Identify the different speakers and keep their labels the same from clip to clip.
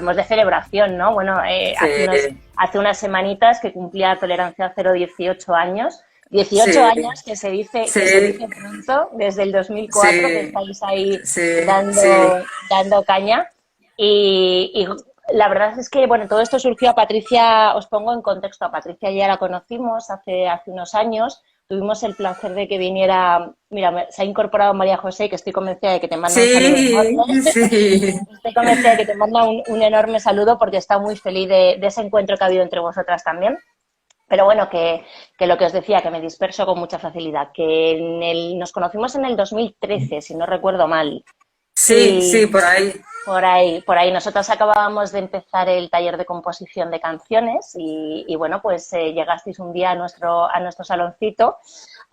Speaker 1: estamos de celebración, ¿no? Bueno, hace unas semanitas que cumplía Tolerancia Cero 18 años. 18 años que se dice pronto, desde el 2004 que estáis ahí dando caña. Y la verdad es que, bueno, todo esto surgió a Patricia, os pongo en contexto, a Patricia ya la conocimos hace unos años, tuvimos el placer de que viniera, mira, se ha incorporado María José, que estoy convencida de que te manda un saludo enorme. Estoy convencida de que te manda un enorme saludo porque está muy feliz de ese encuentro que ha habido entre vosotras también. Pero bueno, que lo que os decía, que me disperso con mucha facilidad, que nos conocimos en el 2013, si no recuerdo mal.
Speaker 2: Sí, por ahí.
Speaker 1: Por ahí. Nosotros acabábamos de empezar el taller de composición de canciones y bueno, pues llegasteis un día a nuestro saloncito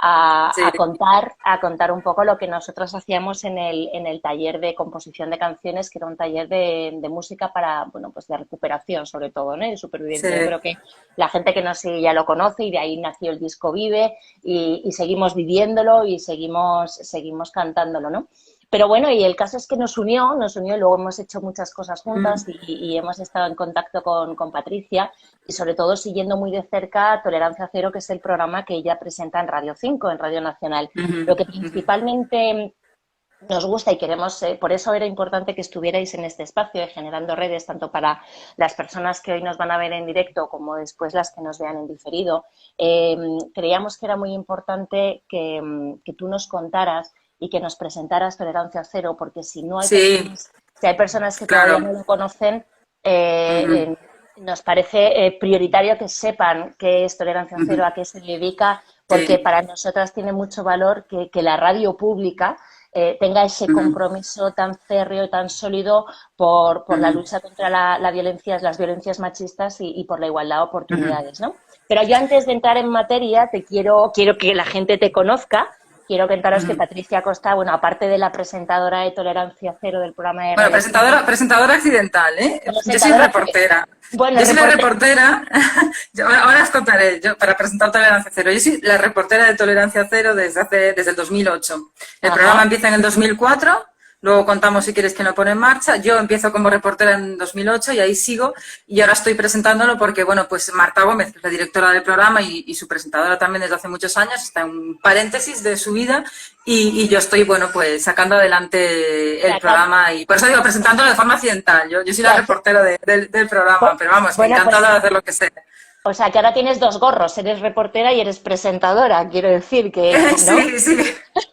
Speaker 1: a contar un poco lo que nosotros hacíamos en el taller de composición de canciones, que era un taller de música para, bueno, pues de recuperación sobre todo, ¿no? Y de supervivencia. Yo creo que la gente que nos sigue ya lo conoce y de ahí nació el disco Vive y seguimos viviéndolo y seguimos cantándolo, ¿no? Pero bueno, y el caso es que nos unió y luego hemos hecho muchas cosas juntas y hemos estado en contacto con Patricia y sobre todo siguiendo muy de cerca Tolerancia Cero, que es el programa que ella presenta en Radio 5, en Radio Nacional. Lo que principalmente nos gusta y queremos, por eso era importante que estuvierais en este espacio de Generando Redes, tanto para las personas que hoy nos van a ver en directo como después las que nos vean en diferido. Creíamos que era muy importante que tú nos contaras y que nos presentaras Tolerancia Cero, porque si hay personas que todavía no lo conocen, nos parece prioritario que sepan qué es Tolerancia Cero, a qué se dedica, porque para nosotras tiene mucho valor que la radio pública tenga ese compromiso tan férreo y tan sólido por la lucha contra las violencias machistas y por la igualdad de oportunidades, ¿no? Pero yo antes de entrar en materia, quiero que la gente te conozca. Quiero contaros que Patricia Costa, bueno, aparte de la presentadora de Tolerancia Cero del programa de...
Speaker 2: Bueno, presentadora accidental, ¿eh? Yo soy reportera.
Speaker 1: Bueno,
Speaker 2: yo soy la reportera, ahora os contaré, para presentar Tolerancia Cero. Yo soy la reportera de Tolerancia Cero desde el 2008. El programa empieza en el 2004. Luego contamos si quieres que lo pone en marcha. Yo empiezo como reportera en 2008 y ahí sigo. Y ahora estoy presentándolo porque, bueno, pues Marta Gómez, la directora del programa y su presentadora también desde hace muchos años, está en un paréntesis de su vida y yo estoy, bueno, pues sacando adelante el programa y por eso digo, presentándolo de forma accidental. Yo soy la reportera del programa, pero vamos, me encantada de hacer lo que sé.
Speaker 1: O sea, que ahora tienes dos gorros, eres reportera y eres presentadora, quiero decir que... ¿no?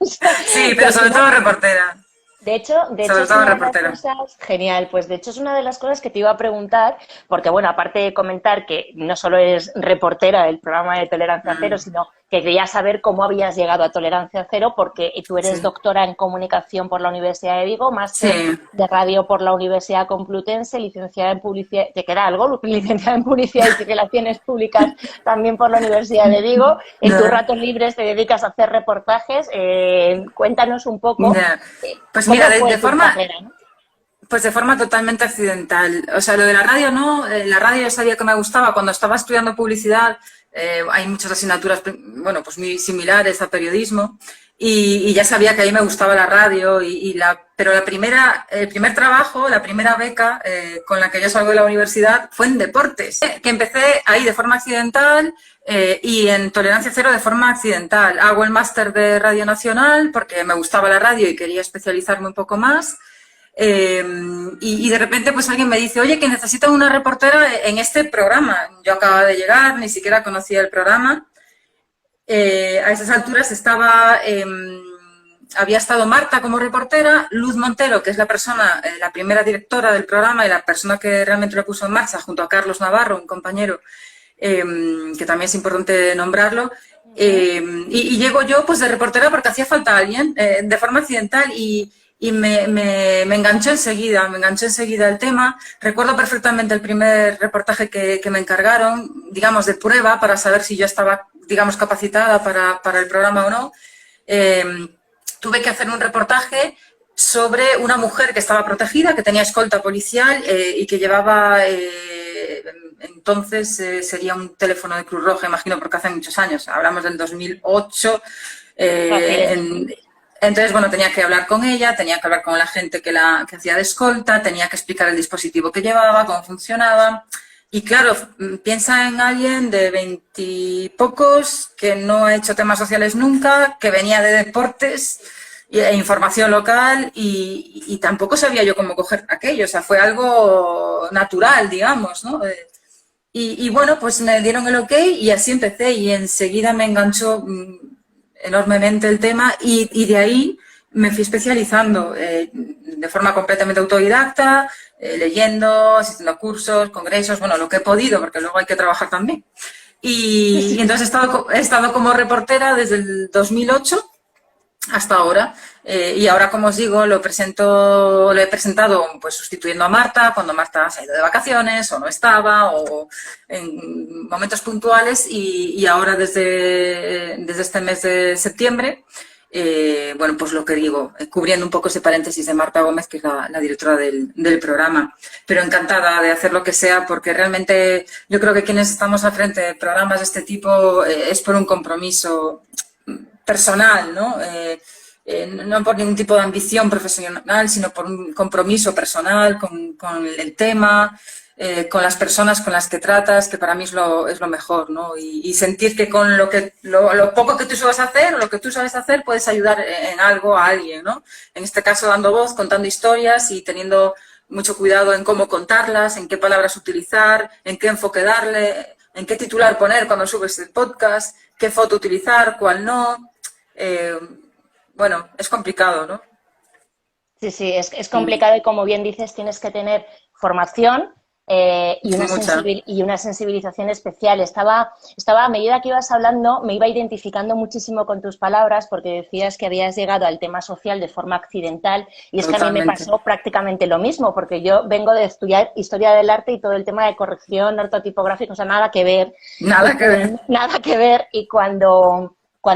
Speaker 2: Sí, pero sobre todo reportera.
Speaker 1: De hecho es una de las cosas, genial, pues de hecho es una de las cosas que te iba a preguntar, porque bueno, aparte de comentar que no solo eres reportera del programa de Tolerancia Cero, sino que quería saber cómo habías llegado a Tolerancia Cero, porque tú eres doctora en comunicación por la Universidad de Vigo, máster de radio por la Universidad Complutense, licenciada en publicidad, ¿te queda algo? Licenciada en publicidad y relaciones públicas también por la Universidad de Vigo. En tus ratos libres te dedicas a hacer reportajes. Cuéntanos un poco.
Speaker 2: Pues mira, de forma... carrera, ¿no? Pues de forma totalmente accidental. O sea, lo de la radio no, la radio ya sabía que me gustaba. Cuando estaba estudiando publicidad, hay muchas asignaturas, bueno, pues muy similares a periodismo y ya sabía que ahí me gustaba la radio pero el primer trabajo, la primera beca con la que yo salgo de la universidad fue en deportes, que empecé ahí de forma accidental y en Tolerancia Cero de forma accidental. Hago el máster de Radio Nacional porque me gustaba la radio y quería especializarme un poco más. Y de repente pues alguien me dice, oye, que necesito una reportera en este programa. Yo acababa de llegar, ni siquiera conocía el programa. A esas alturas había estado Marta como reportera, Luz Montero, que es la primera directora del programa y la persona que realmente lo puso en marcha, junto a Carlos Navarro, un compañero, que también es importante nombrarlo. Y llego yo pues de reportera porque hacía falta alguien de forma accidental y me enganchó enseguida el tema. Recuerdo perfectamente el primer reportaje que me encargaron, digamos, de prueba para saber si yo estaba, digamos, capacitada para el programa o no. Tuve que hacer un reportaje sobre una mujer que estaba protegida, que tenía escolta policial y que llevaba, entonces sería un teléfono de Cruz Roja, imagino, porque hace muchos años, hablamos del 2008. Entonces, bueno, tenía que hablar con ella, tenía que hablar con la gente que hacía de escolta, tenía que explicar el dispositivo que llevaba, cómo funcionaba. Y claro, piensa en alguien de 20 y pocos que no ha hecho temas sociales nunca, que venía de deportes e información local y tampoco sabía yo cómo coger aquello. O sea, fue algo natural, digamos, ¿no? Y bueno, pues me dieron el ok y así empecé y enseguida me enganchó enormemente el tema y de ahí me fui especializando de forma completamente autodidacta, leyendo, asistiendo a cursos, congresos, bueno, lo que he podido, porque luego hay que trabajar también. Y entonces he estado como reportera desde el 2008 hasta ahora. Y ahora, como os digo, lo he presentado pues sustituyendo a Marta cuando Marta se ha ido de vacaciones o no estaba o en momentos puntuales y ahora desde este mes de septiembre, bueno, pues lo que digo, cubriendo un poco ese paréntesis de Marta Gómez, que es la directora del programa, pero encantada de hacer lo que sea porque realmente yo creo que quienes estamos al frente de programas de este tipo es por un compromiso personal, ¿no? No por ningún tipo de ambición profesional, sino por un compromiso personal con el tema, con las personas con las que tratas, que para mí es lo mejor, ¿no? Y sentir que con lo poco que tú sabes hacer, o lo que tú sabes hacer, puedes ayudar en algo a alguien, ¿no? En este caso, dando voz, contando historias y teniendo mucho cuidado en cómo contarlas, en qué palabras utilizar, en qué enfoque darle, en qué titular poner cuando subes el podcast, qué foto utilizar, cuál no. Bueno, es complicado, ¿no?
Speaker 1: Sí, sí, es complicado y como bien dices, tienes que tener formación y una sensibilización especial. A medida que ibas hablando, me iba identificando muchísimo con tus palabras porque decías que habías llegado al tema social de forma accidental y es que a mí me pasó prácticamente lo mismo porque yo vengo de estudiar Historia del Arte y todo el tema de corrección ortotipográfica, o sea, nada que ver.
Speaker 2: Nada que ver.
Speaker 1: Nada que ver y cuando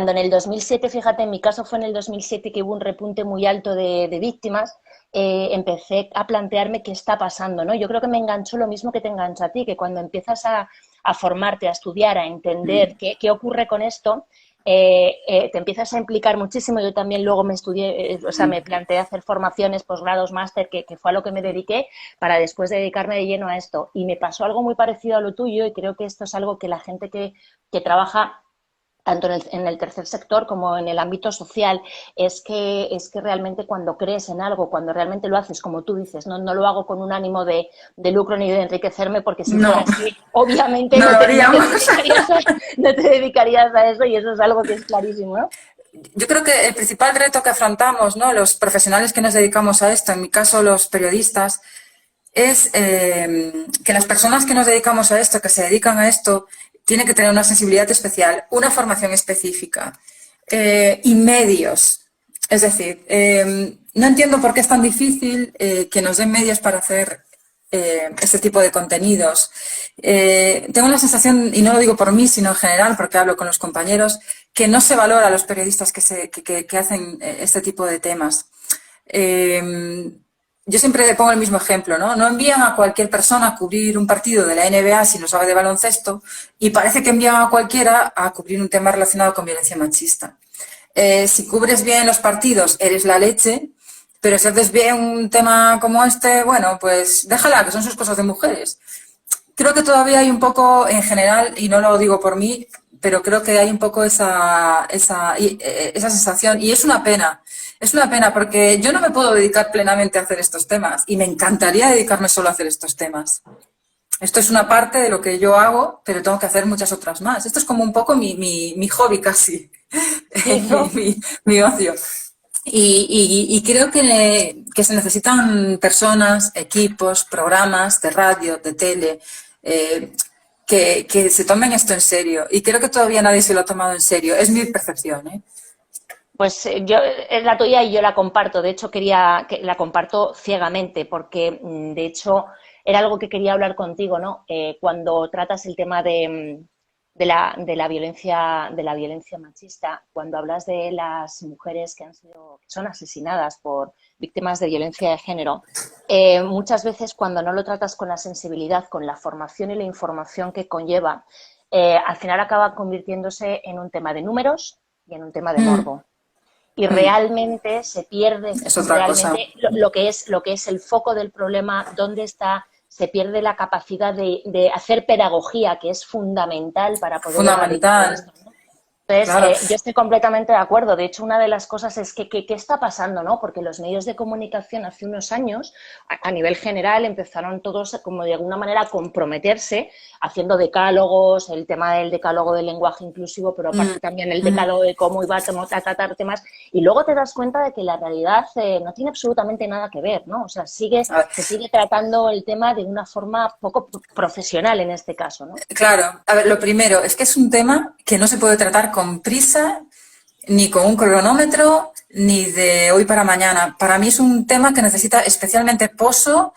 Speaker 1: en el 2007, fíjate, en mi caso fue en el 2007 que hubo un repunte muy alto de víctimas, empecé a plantearme qué está pasando, ¿no? Yo creo que me enganchó lo mismo que te engancha a ti, que cuando empiezas a formarte, a estudiar, a entender qué ocurre con esto, te empiezas a implicar muchísimo. Yo también luego me estudié, o sea, me planteé hacer formaciones, posgrados, máster, que fue a lo que me dediqué para después dedicarme de lleno a esto. Y me pasó algo muy parecido a lo tuyo y creo que esto es algo que la gente que trabaja tanto en el tercer sector como en el ámbito social, es que realmente cuando crees en algo, cuando realmente lo haces, como tú dices, no lo hago con un ánimo de lucro ni de enriquecerme, porque si fuera así, obviamente no te dedicarías a eso y eso es algo que es clarísimo, ¿no?
Speaker 2: Yo creo que el principal reto que afrontamos, ¿no?, los profesionales que nos dedicamos a esto, en mi caso los periodistas, es que las personas que nos dedicamos a esto, que se dedican a esto, tienen que tener una sensibilidad especial, una formación específica y medios. Es decir, no entiendo por qué es tan difícil que nos den medios para hacer este tipo de contenidos. Tengo la sensación, y no lo digo por mí, sino en general, porque hablo con los compañeros, que no se valora a los periodistas que hacen este tipo de temas. Yo siempre pongo el mismo ejemplo, ¿no? No envían a cualquier persona a cubrir un partido de la NBA si no sabe de baloncesto y parece que envían a cualquiera a cubrir un tema relacionado con violencia machista. Si cubres bien los partidos, eres la leche, pero si haces bien un tema como este, bueno, pues déjala, que son sus cosas de mujeres. Creo que todavía hay un poco, en general, y no lo digo por mí, pero creo que hay un poco esa sensación y es una pena. Es una pena porque yo no me puedo dedicar plenamente a hacer estos temas y me encantaría dedicarme solo a hacer estos temas. Esto es una parte de lo que yo hago, pero tengo que hacer muchas otras más. Esto es como un poco mi hobby casi, mi ocio. Y creo que se necesitan personas, equipos, programas de radio, de tele, que se tomen esto en serio. Y creo que todavía nadie se lo ha tomado en serio. Es mi percepción, ¿eh?
Speaker 1: Pues yo es la tuya y yo la comparto. De hecho, la comparto ciegamente porque, de hecho, era algo que quería hablar contigo, ¿no? Cuando tratas el tema de la violencia machista, cuando hablas de las mujeres que son asesinadas por víctimas de violencia de género, muchas veces cuando no lo tratas con la sensibilidad, con la formación y la información que conlleva, al final acaba convirtiéndose en un tema de números y en un tema de morbo. y realmente se pierde
Speaker 2: es otra cosa.
Speaker 1: lo que es el foco del problema, dónde está, se pierde la capacidad de hacer pedagogía, que es fundamental para poder erradicar
Speaker 2: Fundamental.
Speaker 1: esto, ¿no? Entonces,
Speaker 2: Claro.
Speaker 1: yo estoy completamente de acuerdo. De hecho, una de las cosas es que ¿qué está pasando, no? Porque los medios de comunicación hace unos años, a nivel general, empezaron todos como de alguna manera a comprometerse, haciendo decálogos, el tema del decálogo del lenguaje inclusivo, pero aparte también el decálogo de cómo iba a tratar temas. Y luego te das cuenta de que la realidad no tiene absolutamente nada que ver, ¿no? O sea, se sigue tratando el tema de una forma poco profesional en este caso, ¿no?
Speaker 2: Claro, a ver, lo primero es que es un tema que no se puede tratar con prisa, ni con un cronómetro, ni de hoy para mañana. Para mí es un tema que necesita especialmente pozo,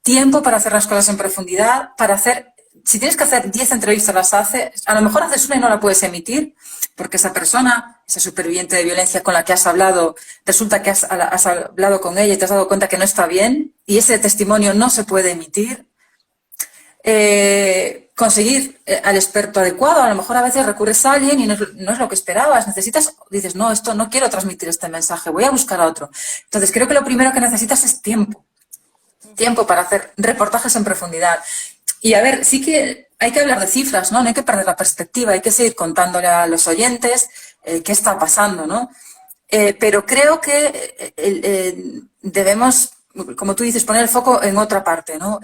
Speaker 2: tiempo para hacer las cosas en profundidad, para hacer, si tienes que hacer 10 entrevistas las haces, a lo mejor haces una y no la puedes emitir, porque esa persona, esa superviviente de violencia con la que has hablado, resulta que has hablado con ella y te has dado cuenta que no está bien, y ese testimonio no se puede emitir. Conseguir al experto adecuado, a lo mejor a veces recurres a alguien y no es lo que esperabas, dices, no, esto no quiero transmitir este mensaje, voy a buscar a otro. Entonces creo que lo primero que necesitas es tiempo para hacer reportajes en profundidad. Y a ver, sí que hay que hablar de cifras, ¿no? No hay que perder la perspectiva, hay que seguir contándole a los oyentes qué está pasando, ¿no? Pero creo que debemos, como tú dices, poner el foco en otra parte, ¿no?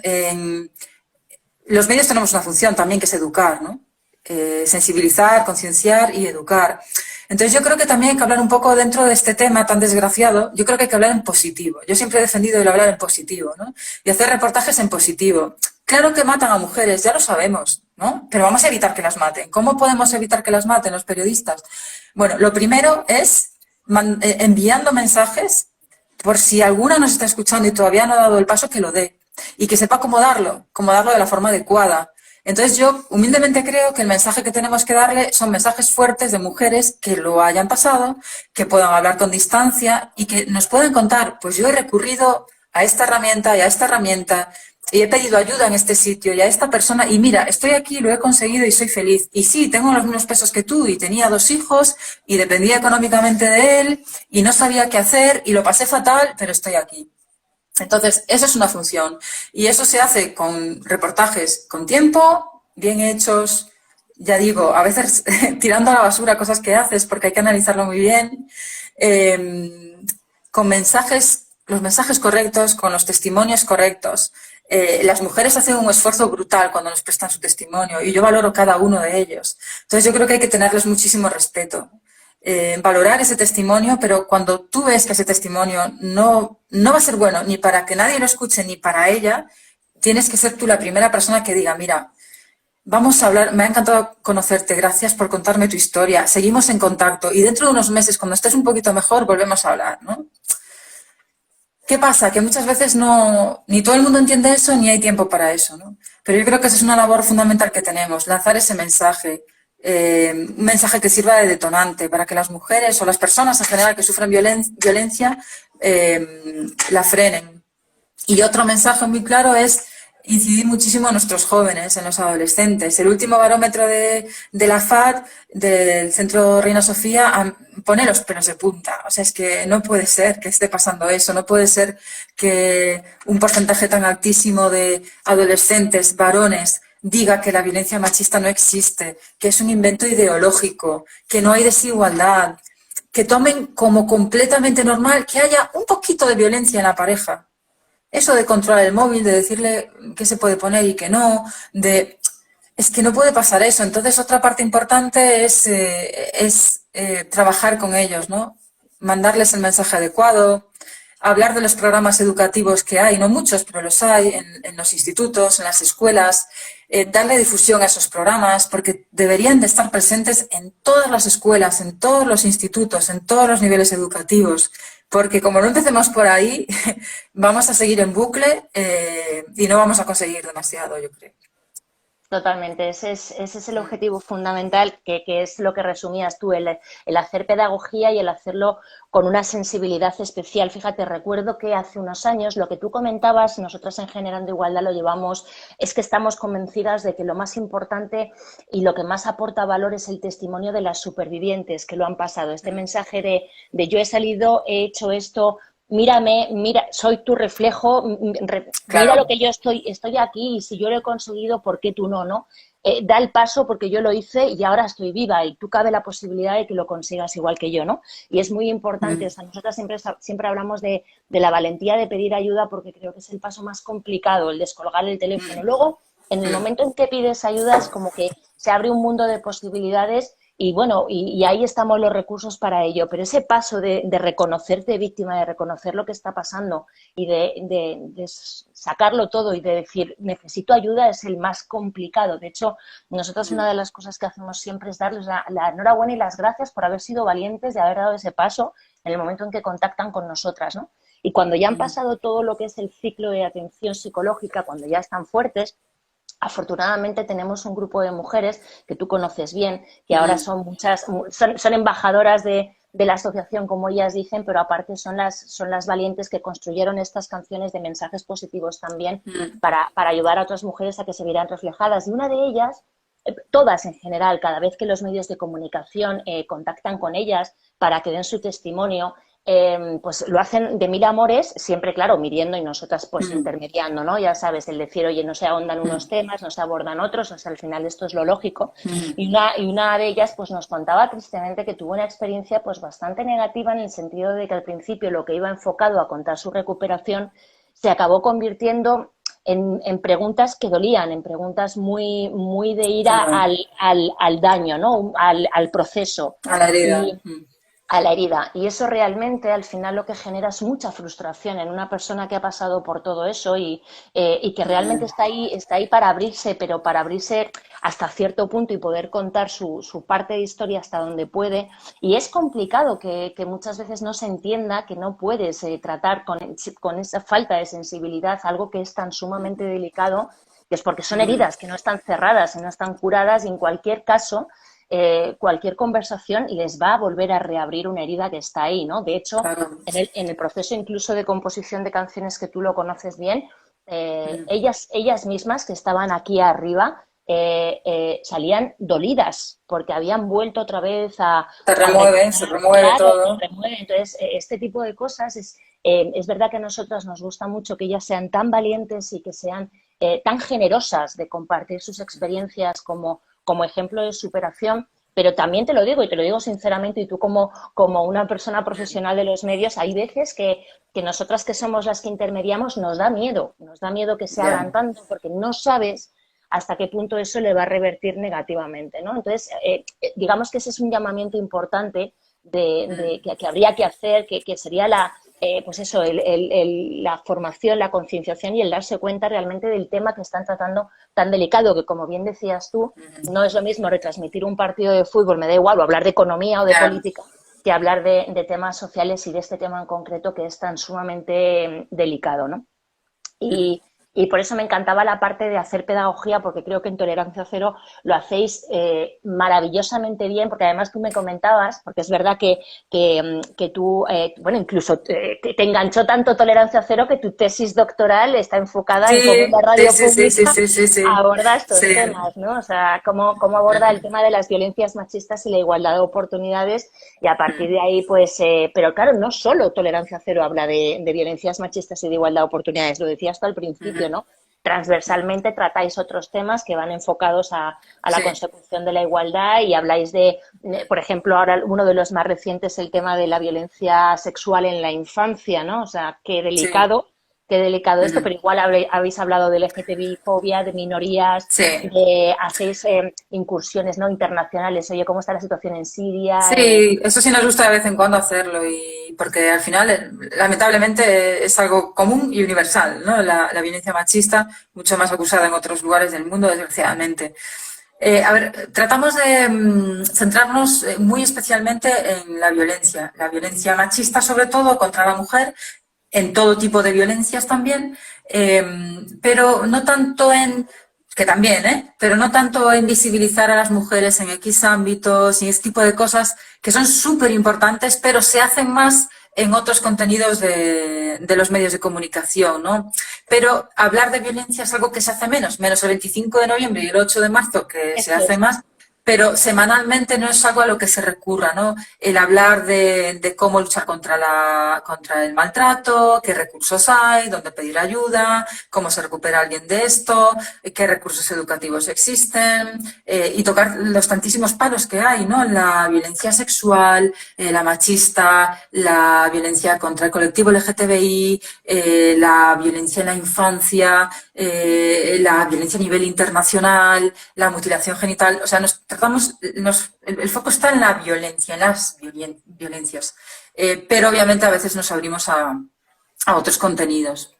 Speaker 2: Los medios tenemos una función también que es educar, ¿no? Sensibilizar, concienciar y educar. Entonces yo creo que también hay que hablar un poco dentro de este tema tan desgraciado, yo creo que hay que hablar en positivo. Yo siempre he defendido el hablar en positivo, ¿no? Y hacer reportajes en positivo. Claro que matan a mujeres, ya lo sabemos, ¿no? Pero vamos a evitar que las maten. ¿Cómo podemos evitar que las maten los periodistas? Bueno, lo primero es enviando mensajes, por si alguna nos está escuchando y todavía no ha dado el paso, que lo dé. Y que sepa cómo darlo de la forma adecuada. Entonces yo humildemente creo que el mensaje que tenemos que darle son mensajes fuertes de mujeres que lo hayan pasado, que puedan hablar con distancia y que nos puedan contar, pues yo he recurrido a esta herramienta y a esta herramienta y he pedido ayuda en este sitio y a esta persona y mira, estoy aquí, lo he conseguido y soy feliz. Y sí, tengo los mismos pesos que tú y tenía 2 hijos y dependía económicamente de él y no sabía qué hacer y lo pasé fatal, pero estoy aquí. Entonces, esa es una función. Y eso se hace con reportajes con tiempo, bien hechos, ya digo, a veces tirando a la basura cosas que haces porque hay que analizarlo muy bien, con los mensajes correctos, con los testimonios correctos. Las mujeres hacen un esfuerzo brutal cuando nos prestan su testimonio y yo valoro cada uno de ellos. Entonces, yo creo que hay que tenerles muchísimo respeto. Valorar ese testimonio, pero cuando tú ves que ese testimonio no va a ser bueno ni para que nadie lo escuche ni para ella, tienes que ser tú la primera persona que diga, mira, vamos a hablar, me ha encantado conocerte, gracias por contarme tu historia, seguimos en contacto y dentro de unos meses, cuando estés un poquito mejor, volvemos a hablar, ¿no? ¿Qué pasa? Que muchas veces ni todo el mundo entiende eso ni hay tiempo para eso, ¿no? Pero yo creo que esa es una labor fundamental que tenemos, lanzar ese mensaje. Un mensaje que sirva de detonante para que las mujeres o las personas en general que sufren violencia la frenen. Y otro mensaje muy claro es incidir muchísimo en nuestros jóvenes, en los adolescentes. El último barómetro de la FAD, del Centro Reina Sofía, pone los pelos de punta. O sea, es que no puede ser que esté pasando eso, no puede ser que un porcentaje tan altísimo de adolescentes, varones, diga que la violencia machista no existe, que es un invento ideológico, que no hay desigualdad, que tomen como completamente normal que haya un poquito de violencia en la pareja. Eso de controlar el móvil, de decirle qué se puede poner y qué no, es que no puede pasar eso. Entonces, otra parte importante es trabajar con ellos, ¿no? Mandarles el mensaje adecuado, hablar de los programas educativos que hay, no muchos, pero los hay en los institutos, en las escuelas, darle difusión a esos programas, porque deberían de estar presentes en todas las escuelas, en todos los institutos, en todos los niveles educativos, porque como no empecemos por ahí, vamos a seguir en bucle y no vamos a conseguir demasiado, yo creo.
Speaker 1: Totalmente, ese es el objetivo fundamental, que es lo que resumías tú, el hacer pedagogía y el hacerlo con una sensibilidad especial. Fíjate, recuerdo que hace unos años lo que tú comentabas, nosotras en Generando Igualdad lo llevamos, es que estamos convencidas de que lo más importante y lo que más aporta valor es el testimonio de las supervivientes que lo han pasado. Este mensaje de yo he salido, he hecho esto, mírame, mira, soy tu reflejo, mira
Speaker 2: Claro.
Speaker 1: lo que yo estoy aquí y si yo lo he conseguido, ¿por qué tú no, no? Da el paso porque yo lo hice y ahora estoy viva y tú cabe la posibilidad de que lo consigas igual que yo, ¿no? Y es muy importante, o sea, nosotras siempre hablamos de la valentía de pedir ayuda porque creo que es el paso más complicado, el descolgar el teléfono. Luego, en el momento en que pides ayuda es como que se abre un mundo de posibilidades y bueno, y ahí estamos los recursos para ello, pero ese paso de reconocerte víctima, de reconocer lo que está pasando y de sacarlo todo y de decir necesito ayuda es el más complicado. De hecho, nosotros una de las cosas que hacemos siempre es darles la enhorabuena y las gracias por haber sido valientes de haber dado ese paso en el momento en que contactan con nosotras, ¿no? Y cuando ya han pasado todo lo que es el ciclo de atención psicológica, cuando ya están fuertes, afortunadamente tenemos un grupo de mujeres que tú conoces bien, que ahora son son embajadoras de la asociación, como ellas dicen, pero aparte son las valientes que construyeron estas canciones de mensajes positivos también para ayudar a otras mujeres a que se vieran reflejadas. Y una de ellas, todas en general, cada vez que los medios de comunicación contactan con ellas para que den su testimonio, pues lo hacen de mil amores, siempre, claro, midiendo y nosotras pues intermediando, ¿no? Ya sabes, el decir, oye, no se ahondan unos temas, no se abordan otros, o sea, al final esto es lo lógico. Y una de ellas pues nos contaba tristemente que tuvo una experiencia pues bastante negativa en el sentido de que al principio lo que iba enfocado a contar su recuperación se acabó convirtiendo en preguntas que dolían, en preguntas muy de ira
Speaker 2: Claro.
Speaker 1: al daño, ¿no? Al proceso.
Speaker 2: A la herida.
Speaker 1: Y, a la herida. Y eso realmente al final lo que genera es mucha frustración en una persona que ha pasado por todo eso y que realmente está ahí para abrirse, pero para abrirse hasta cierto punto y poder contar su parte de historia hasta donde puede. Y es complicado que muchas veces no se entienda que no puedes tratar con esa falta de sensibilidad algo que es tan sumamente delicado, que es porque son heridas que no están cerradas y no están curadas y en cualquier caso cualquier conversación les va a volver a reabrir una herida que está ahí, ¿no? De hecho,
Speaker 2: Claro.
Speaker 1: en el proceso incluso de composición de canciones que tú lo conoces bien, ellas mismas que estaban aquí arriba salían dolidas porque habían vuelto otra vez
Speaker 2: Se
Speaker 1: a
Speaker 2: remueve, se
Speaker 1: recordar,
Speaker 2: remueve
Speaker 1: claro, se
Speaker 2: todo.
Speaker 1: remueve. Entonces, este tipo de cosas es verdad que a nosotras nos gusta mucho que ellas sean tan valientes y que sean tan generosas de compartir sus experiencias como ejemplo de superación, pero también te lo digo y te lo digo sinceramente y tú como una persona profesional de los medios, hay veces que nosotras que somos las que intermediamos nos da miedo que se abran tanto porque no sabes hasta qué punto eso le va a revertir negativamente, ¿no? Entonces, digamos que ese es un llamamiento importante que habría que hacer, que sería pues eso, la formación, la concienciación y el darse cuenta realmente del tema que están tratando tan delicado, que como bien decías tú, no es lo mismo retransmitir un partido de fútbol, me da igual, o hablar de economía o de política, que hablar de temas sociales y de este tema en concreto que es tan sumamente delicado, ¿no? Y por eso me encantaba la parte de hacer pedagogía, porque creo que en Tolerancia Cero lo hacéis maravillosamente bien, porque además tú me comentabas, porque es verdad que tú, bueno, incluso te enganchó tanto Tolerancia Cero que tu tesis doctoral está enfocada en cómo la radio pública aborda estos temas, ¿no? O sea, cómo aborda el tema de las violencias machistas y la igualdad de oportunidades y a partir de ahí, pues, pero claro, no solo Tolerancia Cero habla de violencias machistas y de igualdad de oportunidades, lo decías tú al principio, ¿no? Transversalmente tratáis otros temas que van enfocados a la consecución de la igualdad y habláis por ejemplo, ahora uno de los más recientes, el tema de la violencia sexual en la infancia, ¿no? O sea, qué delicado esto, pero igual habéis hablado de LGTBI-fobia, de minorías, hacéis incursiones no internacionales. Oye, ¿cómo está la situación en Siria?
Speaker 2: Sí, eso sí nos gusta de vez en cuando hacerlo y porque al final, lamentablemente, es algo común y universal, ¿no? La violencia machista, mucho más acusada en otros lugares del mundo, desgraciadamente. A ver, tratamos de centrarnos muy especialmente en la violencia machista, sobre todo contra la mujer, en todo tipo de violencias también, pero no tanto en que también, pero no tanto en visibilizar a las mujeres en X ámbitos y ese tipo de cosas que son súper importantes, pero se hacen más en otros contenidos de los medios de comunicación, ¿no? Pero hablar de violencia es algo que se hace menos el 25 de noviembre y el 8 de marzo, que se hace más, pero semanalmente no es algo a lo que se recurra, ¿no? El hablar de cómo luchar contra el maltrato, qué recursos hay, dónde pedir ayuda, cómo se recupera alguien de esto, qué recursos educativos existen, y tocar los tantísimos palos que hay, ¿no? La violencia sexual, la machista, la violencia contra el colectivo LGTBI, la violencia en la infancia, la violencia a nivel internacional, la mutilación genital, o sea, el foco está en la violencia, en las violencias, pero obviamente a veces nos abrimos a otros contenidos.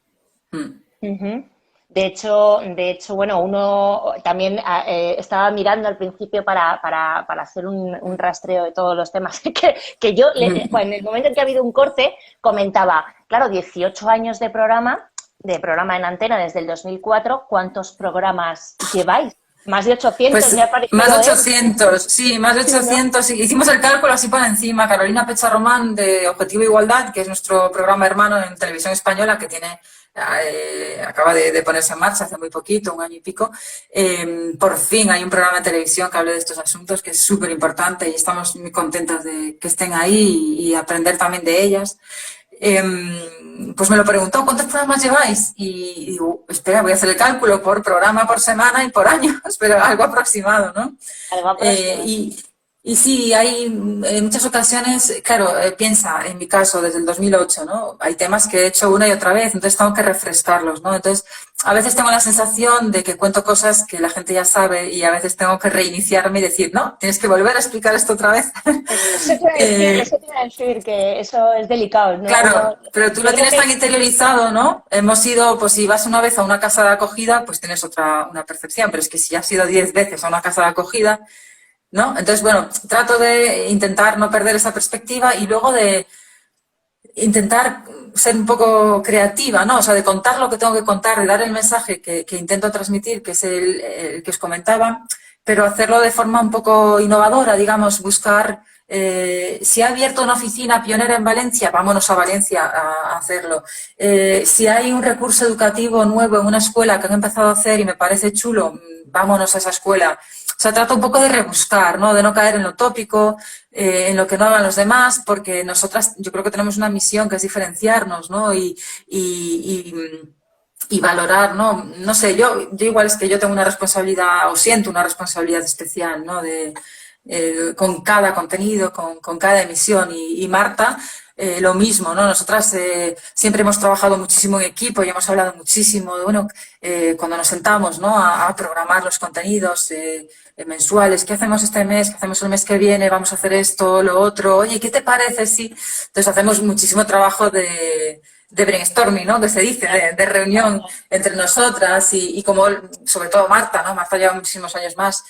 Speaker 1: De hecho, bueno, uno también estaba mirando al principio para hacer un rastreo de todos los temas que yo, en el momento en que ha habido un corte, comentaba, claro, 18 años de programa en antena desde el 2004, ¿cuántos programas lleváis? Más de 800,
Speaker 2: pues,
Speaker 1: me ha parecido.
Speaker 2: Más de 800, sí, más de 800. Sí, ¿no? Hicimos el cálculo así por encima. Carolina Pecharromán, de Objetivo Igualdad, que es nuestro programa hermano en Televisión Española, que tiene acaba de ponerse en marcha hace muy poquito, 1 año y pico. Por fin hay un programa de televisión que hable de estos asuntos, que es súper importante y estamos muy contentas de que estén ahí y aprender también de ellas. Pues me lo preguntó, ¿cuántos programas lleváis? Y digo, espera, voy a hacer el cálculo por programa, por semana y por año, pero algo aproximado, ¿no?
Speaker 1: Algo aproximado.
Speaker 2: Y sí, hay en muchas ocasiones, claro, piensa, en mi caso, desde el 2008, ¿no? Hay temas que he hecho una y otra vez, entonces tengo que refrescarlos, ¿no? Entonces, a veces tengo la sensación de que cuento cosas que la gente ya sabe y a veces tengo que reiniciarme y decir, no, tienes que volver a explicar esto otra vez.
Speaker 1: Eso te iba a decir, que eso es delicado, ¿no?
Speaker 2: Claro, pero tú lo tienes tan interiorizado, ¿no? Hemos ido, pues si vas una vez a una casa de acogida, pues tienes una percepción, pero es que si has ido 10 veces a una casa de acogida, ¿no? Entonces, bueno, trato de intentar no perder esa perspectiva y luego de intentar ser un poco creativa, ¿no? O sea, de contar lo que tengo que contar, de dar el mensaje que intento transmitir, que es el que os comentaba, pero hacerlo de forma un poco innovadora, digamos, buscar... si ha abierto una oficina pionera en Valencia, vámonos a Valencia a hacerlo. Si hay un recurso educativo nuevo en una escuela que han empezado a hacer y me parece chulo, vámonos a esa escuela. O sea, trato un poco de rebuscar, ¿no? De no caer en lo tópico, en lo que no hagan los demás, porque nosotras yo creo que tenemos una misión que es diferenciarnos, ¿no? Y valorar, ¿no? No sé, yo igual es que yo tengo una responsabilidad, o siento una responsabilidad especial, ¿no? Con cada contenido, con cada emisión. Y Marta, lo mismo, ¿no? Nosotras siempre hemos trabajado muchísimo en equipo y hemos hablado muchísimo, bueno, cuando nos sentamos, ¿no? A programar los contenidos mensuales, ¿qué hacemos este mes? ¿Qué hacemos el mes que viene? Vamos a hacer esto, lo otro. Oye, ¿qué te parece? Sí. Entonces hacemos muchísimo trabajo de brainstorming, ¿no? Que se dice, de reunión entre nosotras y como, sobre todo Marta, ¿no? Marta lleva muchísimos años más,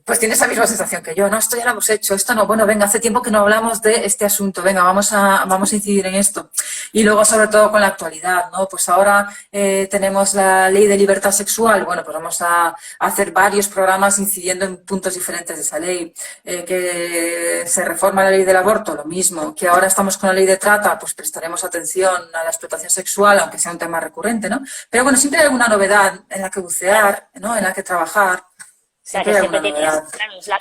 Speaker 2: pues tiene esa misma sensación que yo, ¿no? Esto ya lo hemos hecho, esto no, bueno, venga, hace tiempo que no hablamos de este asunto, venga, vamos a incidir en esto. Y luego, sobre todo, con la actualidad, ¿no? Pues ahora tenemos la ley de libertad sexual, bueno, pues vamos a hacer varios programas incidiendo en puntos diferentes de esa ley. Que se reforma la ley del aborto, lo mismo. Que ahora estamos con la ley de trata, pues prestaremos atención a la explotación sexual, aunque sea un tema recurrente, ¿no? Pero bueno, siempre hay alguna novedad en la que bucear, ¿no? En la que trabajar.
Speaker 1: Siempre claro,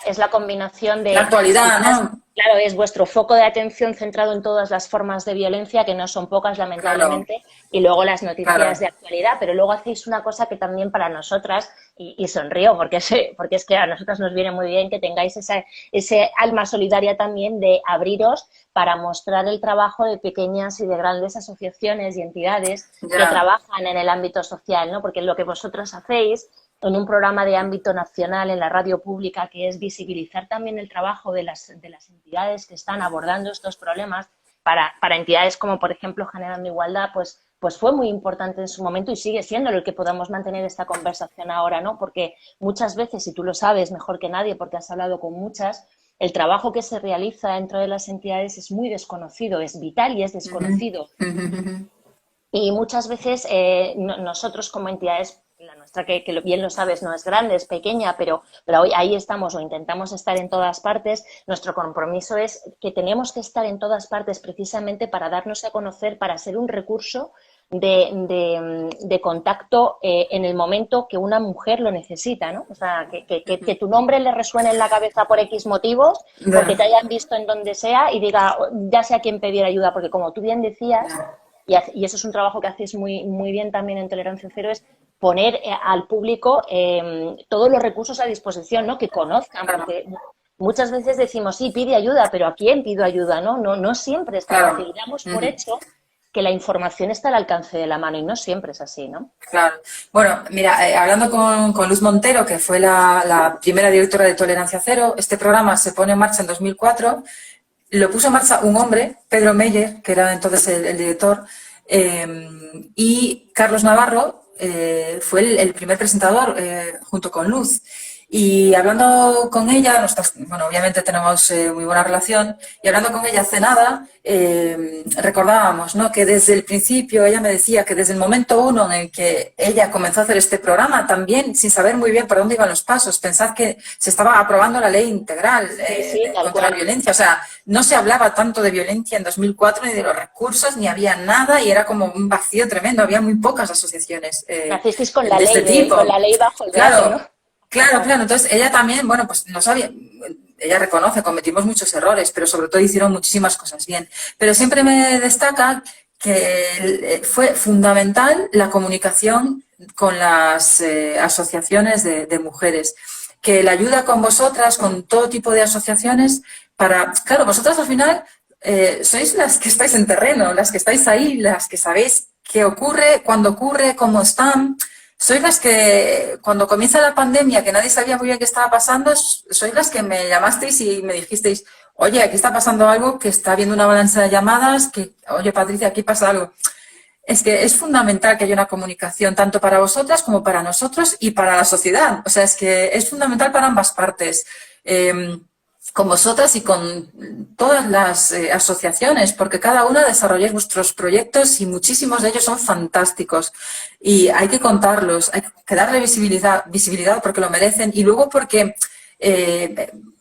Speaker 1: es la combinación de...
Speaker 2: La actualidad, ¿no?
Speaker 1: Claro, es vuestro foco de atención centrado en todas las formas de violencia, que no son pocas, lamentablemente, claro. Y luego las noticias de actualidad, pero luego hacéis una cosa que también para nosotras, y sonrío, porque es que a nosotras nos viene muy bien que tengáis ese alma solidaria también de abriros para mostrar el trabajo de pequeñas y de grandes asociaciones y entidades que trabajan en el ámbito social, ¿no? Porque lo que vosotras hacéis en un programa de ámbito nacional en la radio pública, que es visibilizar también el trabajo de las entidades que están abordando estos problemas, para entidades como, por ejemplo, Generando Igualdad, pues fue muy importante en su momento y sigue siendo el que podamos mantener esta conversación ahora, ¿no? Porque muchas veces, y tú lo sabes mejor que nadie porque has hablado con muchas, el trabajo que se realiza dentro de las entidades es muy desconocido, es vital y es desconocido. Y muchas veces nosotros como entidades la nuestra, que bien lo sabes, no es grande, es pequeña, pero hoy ahí estamos o intentamos estar en todas partes. Nuestro compromiso es que tenemos que estar en todas partes precisamente para darnos a conocer, para ser un recurso de contacto en el momento que una mujer lo necesita, ¿no? O sea, que tu nombre le resuene en la cabeza por X motivos, porque te hayan visto en donde sea y diga, ya sé a quién pedir ayuda, porque como tú bien decías, y eso es un trabajo que hacéis muy, muy bien también en Tolerancia Cero, es poner al público todos los recursos a disposición, ¿no? Que conozcan, porque muchas veces decimos, sí, pide ayuda, pero ¿a quién pido ayuda? No siempre es tan fácil. Damos por hecho que la información está al alcance de la mano y no siempre es así, ¿no?
Speaker 2: Claro. Bueno, mira, hablando con Luz Montero, que fue la primera directora de Tolerancia Cero, este programa se pone en marcha en 2004, lo puso en marcha un hombre, Pedro Meyer, que era entonces el director, y Carlos Navarro fue el primer presentador junto con Luz. Y hablando con ella, bueno, obviamente tenemos muy buena relación, y hablando con ella hace nada, recordábamos, ¿no?, que desde el principio ella me decía que desde el momento uno en el que ella comenzó a hacer este programa, también sin saber muy bien por dónde iban los pasos, pensad que se estaba aprobando la ley integral contra la violencia, o sea, no se hablaba tanto de violencia en 2004 ni de los recursos, ni había nada, y era como un vacío tremendo, había muy pocas asociaciones
Speaker 1: nacisteis con la ley, con la ley bajo el brazo, ¿no?
Speaker 2: Claro, entonces ella también, bueno, pues no sabía, ella reconoce, cometimos muchos errores, pero sobre todo hicieron muchísimas cosas bien. Pero siempre me destaca que fue fundamental la comunicación con las asociaciones de mujeres, que la ayuda con vosotras, con todo tipo de asociaciones, claro, vosotras al final sois las que estáis en terreno, las que estáis ahí, las que sabéis qué ocurre, cuándo ocurre, cómo están. Sois las que, cuando comienza la pandemia, que nadie sabía muy bien qué estaba pasando, sois las que me llamasteis y me dijisteis, oye, aquí está pasando algo, que está habiendo una avalancha de llamadas, que, oye, Patricia, aquí pasa algo. Es que es fundamental que haya una comunicación, tanto para vosotras como para nosotros y para la sociedad. O sea, es que es fundamental para ambas partes. Con vosotras y con todas las asociaciones, porque cada una desarrolláis vuestros proyectos y muchísimos de ellos son fantásticos. Y hay que contarlos, hay que darle visibilidad porque lo merecen y luego porque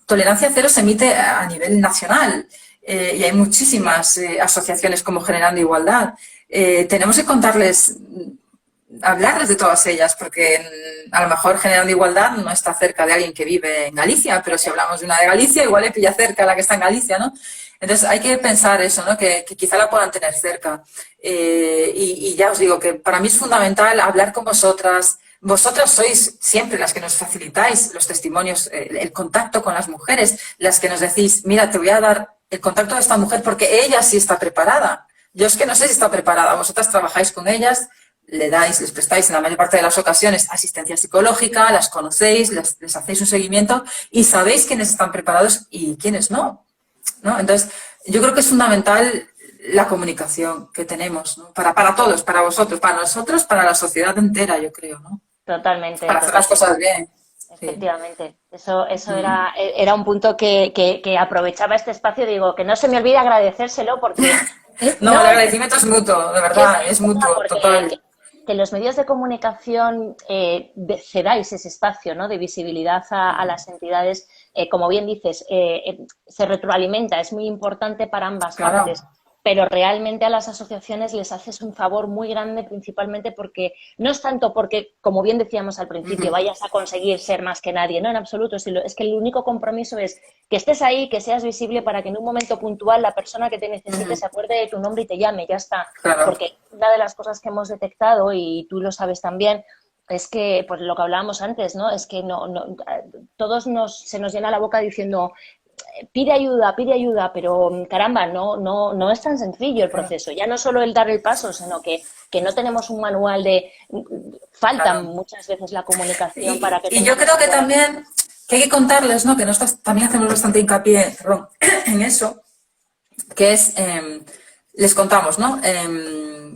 Speaker 2: Tolerancia Cero se emite a nivel nacional y hay muchísimas asociaciones como Generando Igualdad. Tenemos que contarles, hablarles de todas ellas, porque a lo mejor Generando Igualdad no está cerca de alguien que vive en Galicia, pero si hablamos de una de Galicia, igual le pilla cerca a la que está en Galicia, ¿no? Entonces hay que pensar eso, ¿no? Que quizá la puedan tener cerca. Y ya os digo que para mí es fundamental hablar con vosotras. Vosotras sois siempre las que nos facilitáis los testimonios, el contacto con las mujeres, las que nos decís, mira, te voy a dar el contacto de esta mujer porque ella sí está preparada. Yo es que no sé si está preparada. Vosotras trabajáis con ellas, les prestáis en la mayor parte de las ocasiones asistencia psicológica, las conocéis, les hacéis un seguimiento y sabéis quiénes están preparados y quiénes no, ¿no? Entonces, yo creo que es fundamental la comunicación que tenemos, ¿no? Para todos, para vosotros, para nosotros, para la sociedad entera, yo creo, ¿no?
Speaker 1: Totalmente.
Speaker 2: Para hacer las cosas bien.
Speaker 1: Efectivamente. Eso era un punto que aprovechaba este espacio, digo, que no se me olvide agradecérselo porque...
Speaker 2: No, el agradecimiento es mutuo, de verdad, es mutuo, total.
Speaker 1: Que los medios de comunicación cedáis ese espacio, ¿no?, de visibilidad a las entidades, como bien dices, se retroalimenta, es muy importante para ambas partes, pero realmente a las asociaciones les haces un favor muy grande, principalmente porque no es tanto porque, como bien decíamos al principio, vayas a conseguir ser más que nadie, no, en absoluto, es que el único compromiso es que estés ahí, que seas visible para que en un momento puntual la persona que te necesite se acuerde de tu nombre y te llame, ya está.
Speaker 2: Claro.
Speaker 1: Porque una de las cosas que hemos detectado, y tú lo sabes también, es que, pues lo que hablábamos antes, ¿no? Es que todos se nos llena la boca diciendo pide ayuda, pero caramba, no es tan sencillo el proceso. Ya no solo el dar el paso, sino que no tenemos un manual falta muchas veces la comunicación para que...
Speaker 2: Y yo creo que también que hay que contarles, ¿no? Que nosotros también hacemos bastante hincapié en eso, que es, les contamos, ¿no?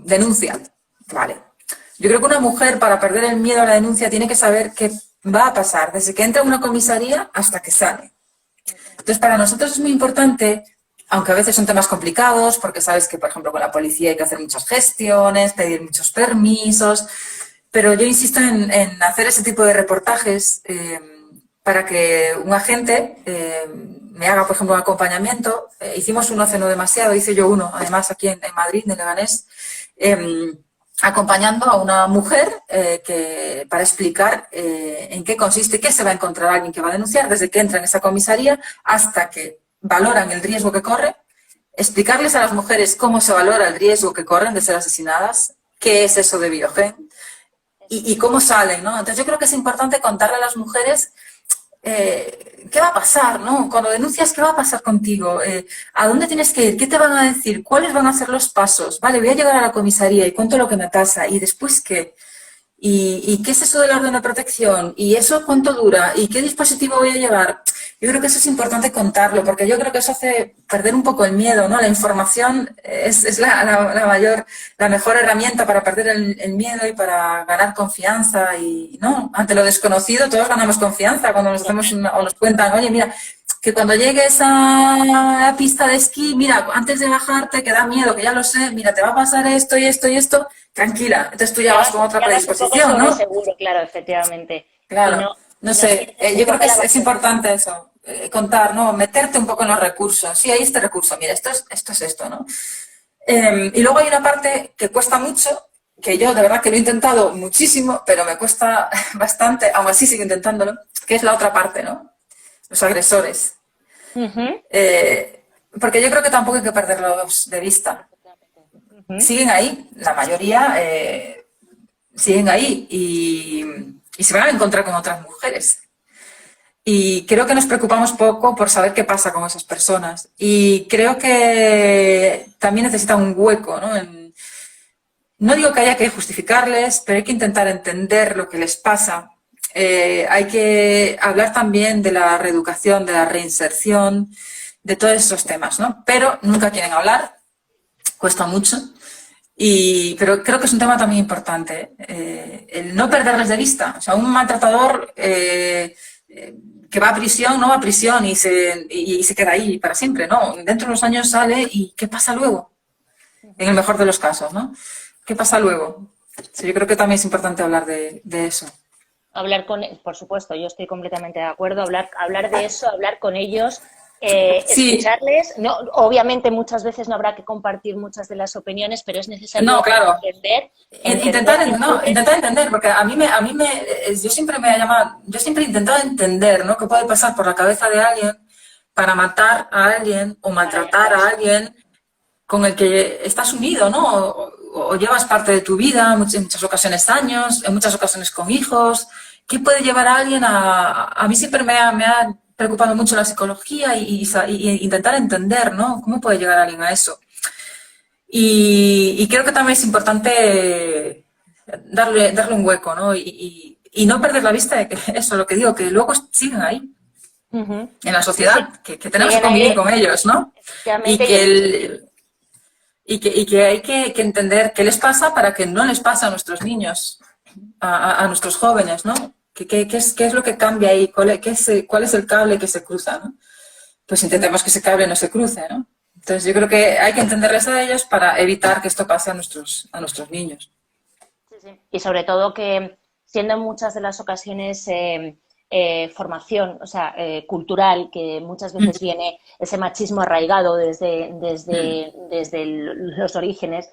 Speaker 2: Denuncia, vale. Yo creo que una mujer, para perder el miedo a la denuncia, tiene que saber qué va a pasar desde que entra a una comisaría hasta que sale. Entonces, para nosotros es muy importante, aunque a veces son temas complicados, porque sabes que, por ejemplo, con la policía hay que hacer muchas gestiones, pedir muchos permisos, pero yo insisto en hacer ese tipo de reportajes para que un agente me haga, por ejemplo, un acompañamiento. Hicimos uno hace no demasiado, hice yo uno, además aquí en Madrid, en Leganés, acompañando a una mujer para explicar en qué consiste, qué se va a encontrar alguien que va a denunciar, desde que entra en esa comisaría hasta que valoran el riesgo que corre, explicarles a las mujeres cómo se valora el riesgo que corren de ser asesinadas, qué es eso de Biogen y cómo salen, ¿no? Entonces yo creo que es importante contarle a las mujeres qué va a pasar, ¿no? Cuando denuncias, ¿qué va a pasar contigo? ¿A dónde tienes que ir? ¿Qué te van a decir? ¿Cuáles van a ser los pasos? Vale, voy a llegar a la comisaría y cuento lo que me pasa. ¿Y después qué? ¿Y qué es eso de la orden de protección? ¿Y eso cuánto dura? ¿Y qué dispositivo voy a llevar? Yo creo que eso es importante contarlo, porque yo creo que eso hace perder un poco el miedo, ¿no? La información es la mejor herramienta para perder el miedo y para ganar confianza. Y, ¿no? Ante lo desconocido todos ganamos confianza cuando nos hacemos o nos cuentan, oye, mira, que cuando llegues a la pista de esquí, mira, antes de bajarte, que da miedo, que ya lo sé, mira, te va a pasar esto y esto y esto, tranquila. Entonces tú ya vas con otra predisposición, ¿no?
Speaker 1: Seguro, claro, efectivamente.
Speaker 2: Claro, no sé, yo creo que es importante eso, contar, ¿no? Meterte un poco en los recursos. Sí, hay este recurso, mira, esto es esto, ¿no? Y luego hay una parte que cuesta mucho, que yo de verdad que lo he intentado muchísimo, pero me cuesta bastante, aún así sigo intentándolo, que es la otra parte, ¿no? Los agresores. Porque yo creo que tampoco hay que perderlos de vista. Siguen ahí, la mayoría siguen ahí y se van a encontrar con otras mujeres. Y creo que nos preocupamos poco por saber qué pasa con esas personas. Y creo que también necesitan un hueco, ¿no? No digo que haya que justificarles, pero hay que intentar entender lo que les pasa. Hay que hablar también de la reeducación, de la reinserción, de todos esos temas, ¿no? Pero nunca quieren hablar, cuesta mucho, pero creo que es un tema también importante, el no perderles de vista. O sea, un maltratador que va a prisión, no va a prisión y se queda ahí para siempre, ¿no? Dentro de unos años sale y ¿qué pasa luego? En el mejor de los casos, ¿no? ¿Qué pasa luego? Sí, yo creo que también es importante hablar de eso.
Speaker 1: Hablar por supuesto, yo estoy completamente de acuerdo, hablar de eso, hablar con ellos, escucharles. No, obviamente muchas veces no habrá que compartir muchas de las opiniones, pero es necesario entender.
Speaker 2: Intentar entender, porque yo siempre he intentado entender, ¿no? Qué puede pasar por la cabeza de alguien para matar a alguien o maltratar a alguien con el que estás unido, ¿no? O llevas parte de tu vida, en muchas ocasiones años, en muchas ocasiones con hijos. ¿Qué puede llevar a alguien a mí siempre me ha preocupado mucho la psicología y intentar entender, ¿no? ¿Cómo puede llegar a alguien a eso? Y creo que también es importante darle un hueco, ¿no? Y no perder la vista de que eso, lo que digo, que luego siguen ahí, en la sociedad, que tenemos que convivir con ellos, ¿no? Y que hay que entender qué les pasa para que no les pase a nuestros niños, a nuestros jóvenes, ¿no? ¿Qué es lo que cambia ahí? ¿Cuál es el cable que se cruza, ¿no? Pues intentemos que ese cable no se cruce, ¿no? Entonces yo creo que hay que entenderles a ellos para evitar que esto pase a nuestros niños.
Speaker 1: Sí. Y sobre todo que, siendo en muchas de las ocasiones formación, o sea, cultural, que muchas veces viene ese machismo arraigado desde los orígenes,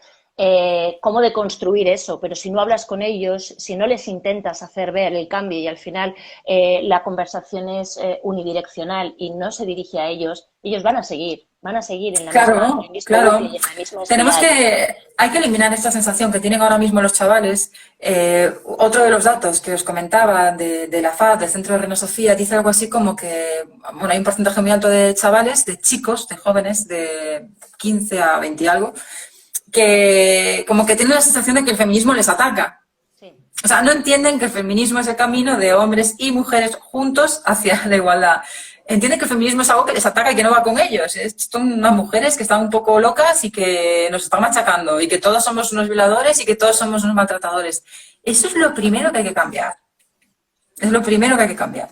Speaker 1: cómo deconstruir eso, pero si no hablas con ellos, si no les intentas hacer ver el cambio y al final la conversación es unidireccional y no se dirige a ellos, ellos van a seguir en el mismo bucle y en la misma espiral.
Speaker 2: Hay que eliminar esta sensación que tienen ahora mismo los chavales. Otro de los datos que os comentaba de la FAD, del Centro de Reina Sofía, dice algo así como que hay un porcentaje muy alto de chavales, de chicos, de jóvenes, de 15 a 20 y algo, que como que tienen la sensación de que el feminismo les ataca. Sí. O sea, no entienden que el feminismo es el camino de hombres y mujeres juntos hacia la igualdad. Entienden que el feminismo es algo que les ataca y que no va con ellos. Son unas mujeres que están un poco locas y que nos están machacando y que todos somos unos violadores y que todos somos unos maltratadores. Eso es lo primero que hay que cambiar. Es lo primero que hay que cambiar.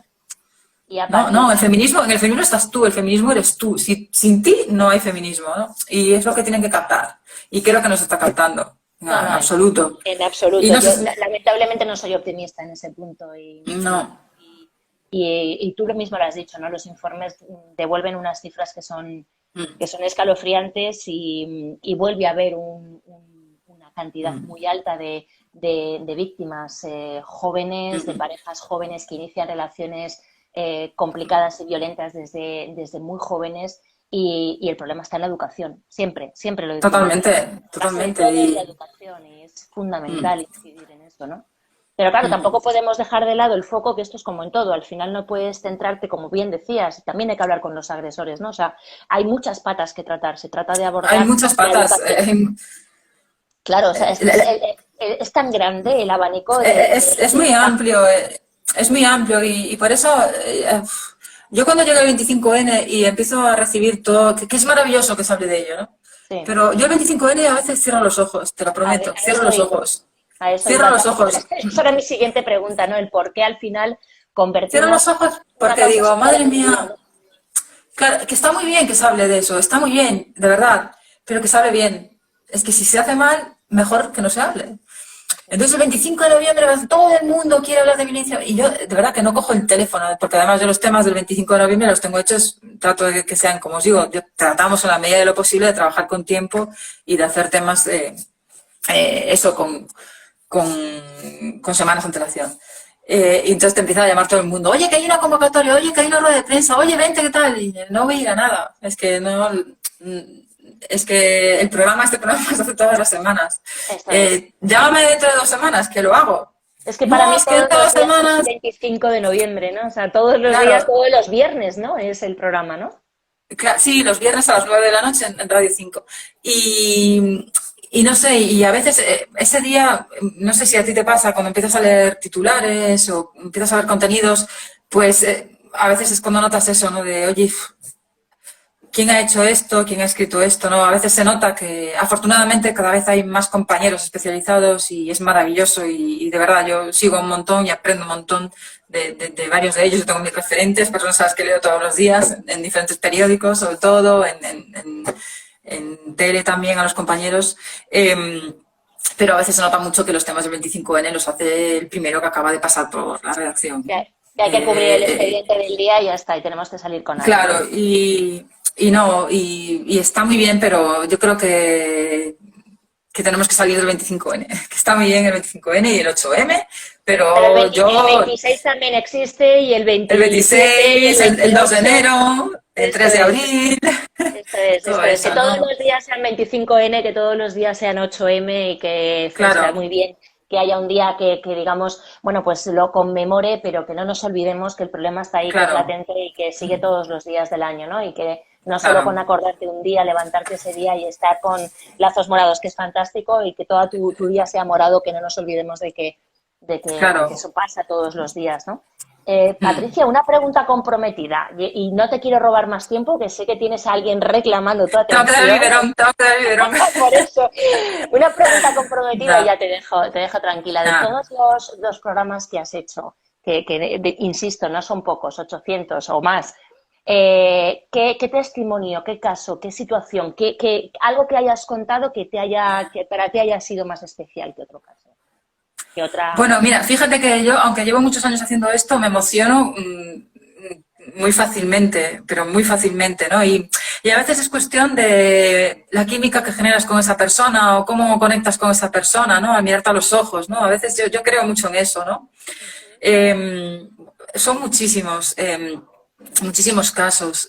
Speaker 2: No, en el feminismo estás tú, el feminismo eres tú. Sin ti no hay feminismo, ¿no? Y es lo que tienen que captar. Y creo que nos está captando. en absoluto.
Speaker 1: En absoluto.
Speaker 2: Y no
Speaker 1: Yo,
Speaker 2: sé,
Speaker 1: lamentablemente no soy optimista en ese punto.
Speaker 2: no.
Speaker 1: Y tú lo mismo lo has dicho, ¿no? Los informes devuelven unas cifras
Speaker 2: Mm,
Speaker 1: que son escalofriantes y vuelve a haber una cantidad
Speaker 2: mm,
Speaker 1: muy alta de víctimas jóvenes, de
Speaker 2: mm.
Speaker 1: parejas jóvenes que inician relaciones complicadas y violentas desde muy jóvenes y el problema está en la educación, siempre, siempre lo decimos.
Speaker 2: Totalmente,
Speaker 1: La base de
Speaker 2: totalmente.
Speaker 1: todo es la educación y es
Speaker 2: Mm,
Speaker 1: fundamental incidir en eso, ¿no? Pero claro,
Speaker 2: mm.
Speaker 1: tampoco podemos dejar de lado el foco, que esto es como en todo. Al final no puedes centrarte, como bien decías, y también hay que hablar con los agresores, ¿no? O sea, hay muchas patas que tratar. Se trata de
Speaker 2: Hay
Speaker 1: abordar
Speaker 2: muchas
Speaker 1: la
Speaker 2: patas.
Speaker 1: educación. Claro, o sea, es tan grande el abanico
Speaker 2: Es muy amplio, es muy amplio y por eso yo cuando llegué al 25N y empiezo a recibir todo, que es maravilloso que se hable de ello, ¿no?
Speaker 1: Sí,
Speaker 2: Pero yo el 25N a veces cierro los ojos, te lo prometo,
Speaker 1: a
Speaker 2: cierro
Speaker 1: eso
Speaker 2: los
Speaker 1: iba.
Speaker 2: ojos,
Speaker 1: A eso
Speaker 2: cierro
Speaker 1: iba.
Speaker 2: los ojos,
Speaker 1: Esa era mi siguiente pregunta, ¿no? El por qué al final
Speaker 2: cierro los
Speaker 1: convertimos
Speaker 2: ojos
Speaker 1: una
Speaker 2: porque
Speaker 1: causa
Speaker 2: digo,
Speaker 1: social
Speaker 2: madre
Speaker 1: en un día,
Speaker 2: mía,
Speaker 1: ¿no?
Speaker 2: claro, que está muy bien que se hable de eso, está muy bien, de verdad, pero que se hable bien. Es que si se hace mal, mejor que no se hable. Entonces el 25 de noviembre todo el mundo quiere hablar de violencia y yo de verdad que no cojo el teléfono, porque además yo los temas del 25 de noviembre los tengo hechos, trato de que sean, como os digo, tratamos en la medida de lo posible de trabajar con tiempo y de hacer temas, eso, con semanas de antelación. Y entonces te empieza a llamar todo el mundo, oye, que hay una convocatoria, oye, que hay una rueda de prensa, oye, vente, ¿qué tal? Y no voy a ir a nada, es que no... Es que este programa se hace todas las semanas.
Speaker 1: Eso es.
Speaker 2: Llámame dentro de 2 semanas, que lo hago.
Speaker 1: Es que para
Speaker 2: No,
Speaker 1: mí
Speaker 2: es que
Speaker 1: todos
Speaker 2: dentro de
Speaker 1: los
Speaker 2: dos
Speaker 1: días es
Speaker 2: semanas,
Speaker 1: 25 de noviembre, ¿no? O sea, todos los días,
Speaker 2: claro,
Speaker 1: todos los viernes, ¿no? Es el programa, ¿no?
Speaker 2: sí, los viernes a las 9 de la noche en Radio 5. Y no sé, y a veces ese día, no sé si a ti te pasa, cuando empiezas a leer titulares o empiezas a ver contenidos, pues a veces es cuando notas eso, ¿no? De, oye, quién ha hecho esto, quién ha escrito esto, ¿no? A veces se nota que afortunadamente cada vez hay más compañeros especializados y es maravilloso y de verdad yo sigo un montón y aprendo un montón de varios de ellos. Yo tengo mis referentes, personas a las que leo todos los días en diferentes periódicos, sobre todo, en tele también a los compañeros. Pero a veces se nota mucho que los temas del 25N los hace el primero que acaba de pasar por la redacción, ¿no?
Speaker 1: Que hay que cubrir el expediente del día y ya está, y tenemos que salir con algo, ¿no?
Speaker 2: Claro, y está muy bien, pero yo creo que tenemos que salir del 25N, que está muy bien el 25N y el 8M,
Speaker 1: Pero
Speaker 2: pero
Speaker 1: el
Speaker 2: yo
Speaker 1: 26 también existe y el
Speaker 2: el
Speaker 1: 27 y el
Speaker 2: 26, el 2 de
Speaker 1: 28.
Speaker 2: enero, el
Speaker 1: Esto
Speaker 2: 3 de
Speaker 1: es,
Speaker 2: abril, todo
Speaker 1: esto es. Que
Speaker 2: eso,
Speaker 1: todos
Speaker 2: ¿no?
Speaker 1: los días sean 25N, que todos los días sean 8M y que está
Speaker 2: Claro,
Speaker 1: muy bien que haya un día que digamos, bueno, pues lo conmemore, pero que no nos olvidemos que el problema está ahí, que es
Speaker 2: claro,
Speaker 1: latente y que sigue todos los días del año, ¿no? Y que no solo con
Speaker 2: claro,
Speaker 1: acordarte un día, levantarte ese día y estar con lazos morados, que es fantástico, y que todo tu día sea morado, que no nos olvidemos de que
Speaker 2: claro.
Speaker 1: eso pasa todos los días, ¿no?
Speaker 2: Mm.
Speaker 1: Patricia, una pregunta comprometida y no te quiero robar más tiempo, que sé que tienes a alguien reclamando tu
Speaker 2: Tengo que dar el
Speaker 1: atención.
Speaker 2: biberón, tengo que dar el biberón.
Speaker 1: Por eso, una pregunta comprometida y
Speaker 2: Ya,
Speaker 1: ya te dejo tranquila. De
Speaker 2: ya.
Speaker 1: todos los programas que has hecho, insisto, no son pocos, 800 o más, ¿qué testimonio, qué caso, qué situación, algo que hayas contado que para ti haya sido más especial que otro caso? Que otra...
Speaker 2: Bueno, mira, fíjate que yo, aunque llevo muchos años haciendo esto, me emociono muy fácilmente, pero muy fácilmente, ¿no? Y a veces es cuestión de la química que generas con esa persona o cómo conectas con esa persona, ¿no? Al mirarte a los ojos, ¿no? A veces yo creo mucho en eso, ¿no? Son muchísimos casos.